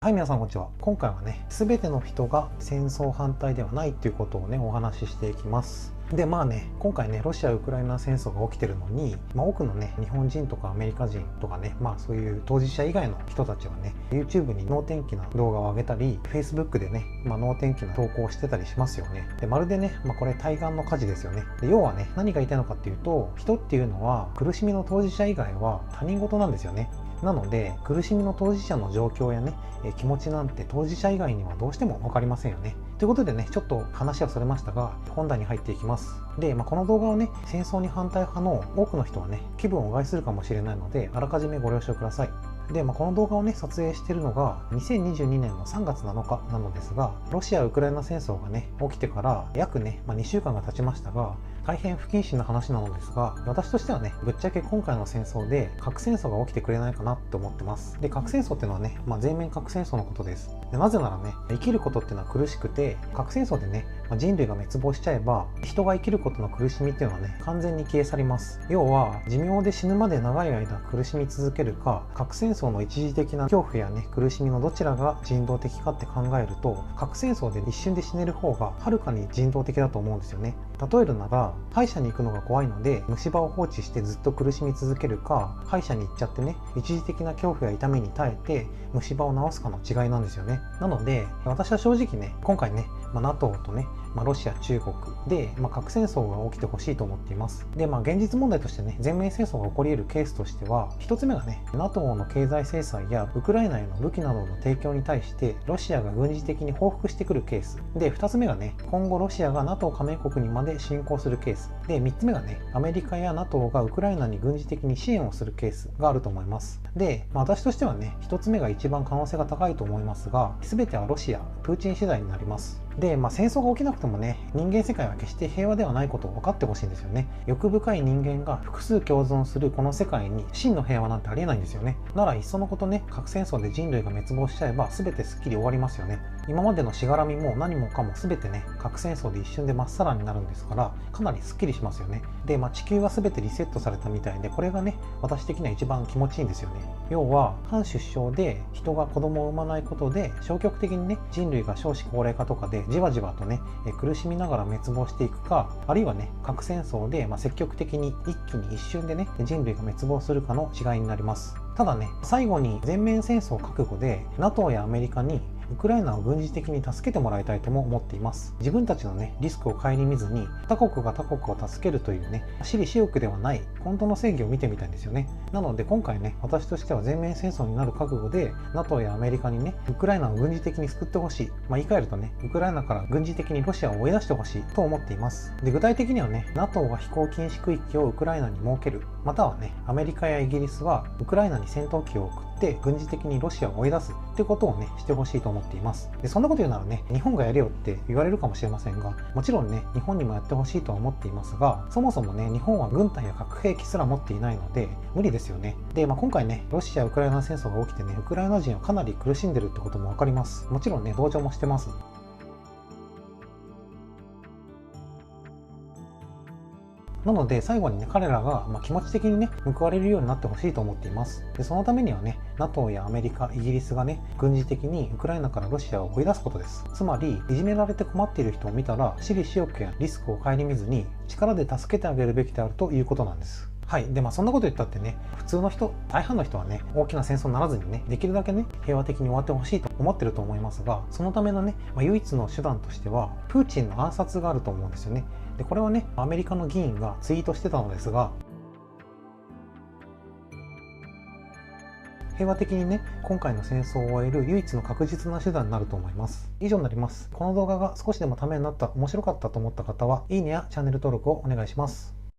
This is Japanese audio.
はい、皆さんこんにちは。今回はね、すべての人が戦争反対ではないということをね、お話ししていきます。で、今回ね、ロシア・ウクライナ戦争が起きてるのに、多くのね、日本人とかアメリカ人とかね、そういう当事者以外の人たちはね、YouTube に能天気な動画を上げたり、Facebook でね、能天気な投稿をしてたりしますよね。で、まるでね、これ対岸の火事ですよね。で、要はね、何が言いたいのかっていうと、人っていうのは苦しみの当事者以外は他人事なんですよね。なので苦しみの当事者の状況やね気持ちなんて当事者以外にはどうしても分かりませんよね。ということでね、ちょっと話はそれましたが本題に入っていきます。で、この動画をね、戦争に反対派の多くの人はね気分を害するかもしれないのであらかじめご了承ください。で、この動画をね撮影しているのが2022年の3月7日なのですが、ロシア・ウクライナ戦争がね起きてから約ね、2週間が経ちましたが、大変不謹慎な話なのですが、私としてはね、ぶっちゃけ今回の戦争で核戦争が起きてくれないかなって思ってます。で、核戦争っていうのはね、全面核戦争のことです。で、なぜならね、生きることっていうのは苦しくて、核戦争でね、人類が滅亡しちゃえば、人が生きることの苦しみっていうのはね、完全に消え去ります。要は、寿命で死ぬまで長い間苦しみ続けるか、核戦争の一時的な恐怖やね、苦しみのどちらが人道的かって考えると、核戦争で一瞬で死ねる方がはるかに人道的だと思うんですよね。例えるなら、歯医者に行くのが怖いので虫歯を放置してずっと苦しみ続けるか、歯医者に行っちゃってね、一時的な恐怖や痛みに耐えて虫歯を治すかの違いなんですよね。なので私は正直ね、今回ね、NATO とね、ロシア、中国で、核戦争が起きてほしいと思っています。で、現実問題としてね、全面戦争が起こり得るケースとしては、一つ目がね、NATO の経済制裁やウクライナへの武器などの提供に対してロシアが軍事的に報復してくるケースで、二つ目がね、今後ロシアが NATO 加盟国にまで侵攻するケースで、三つ目がね、アメリカや NATO がウクライナに軍事的に支援をするケースがあると思います。で、私としてはね、一つ目が一番可能性が高いと思いますが、全てはロシア、プーチン次第になります。で、戦争が起きなくてもね、人間世界は決して平和ではないことを分かってほしいんですよね。欲深い人間が複数共存するこの世界に真の平和なんてありえないんですよね。ならいっそのことね、核戦争で人類が滅亡しちゃえば全てすっきり終わりますよね。今までのしがらみも何もかも全てね、核戦争で一瞬でまっさらになるんですから、かなりすっきりしますよね。で、地球が全てリセットされたみたいで、これがね、私的には一番気持ちいいんですよね。要は反出生で人が子供を産まないことで消極的にね、人類が少子高齢化とかでじわじわとね苦しみながら滅亡していくか、あるいはね核戦争で積極的に一気に一瞬でね人類が滅亡するかの違いになります。ただね、最後に全面戦争覚悟で NATO やアメリカにウクライナを軍事的に助けてもらいたいとも思っています。自分たちのねリスクを顧みずに他国が他国を助けるというね、私利私欲ではない本当の正義を見てみたいんですよね。なので今回ね、私としては全面戦争になる覚悟で NATO やアメリカにねウクライナを軍事的に救ってほしい、言い換えるとね、ウクライナから軍事的にロシアを追い出してほしいと思っています。で、具体的にはね、 NATO が飛行禁止区域をウクライナに設ける、またはねアメリカやイギリスはウクライナに戦闘機を送って軍事的にロシアを追い出すってことをねしてほしいと思っています。で、そんなこと言うならね、日本がやれよって言われるかもしれませんが、もちろんね日本にもやってほしいとは思っていますが、そもそもね日本は軍隊や核兵器すら持っていないので無理ですよね。で、今回ねロシア・ウクライナ戦争が起きてね、ウクライナ人はかなり苦しんでるってことも分かります。もちろんね同情もしてます。なので最後にね、彼らが気持ち的にね報われるようになってほしいと思っています。で、そのためにはね NATO やアメリカ、イギリスがね軍事的にウクライナからロシアを追い出すことです。つまりいじめられて困っている人を見たら私利私欲やリスクを顧みずに力で助けてあげるべきであるということなんです。はい。で、そんなこと言ったってね、普通の人、大半の人はね、大きな戦争にならずにね、できるだけね、平和的に終わってほしいと思ってると思いますが、そのためのね、唯一の手段としては、プーチンの暗殺があると思うんですよね。で、これはね、アメリカの議員がツイートしてたのですが、平和的にね、今回の戦争を終える唯一の確実な手段になると思います。以上になります。この動画が少しでもためになった、面白かったと思った方は、いいねやチャンネル登録をお願いします。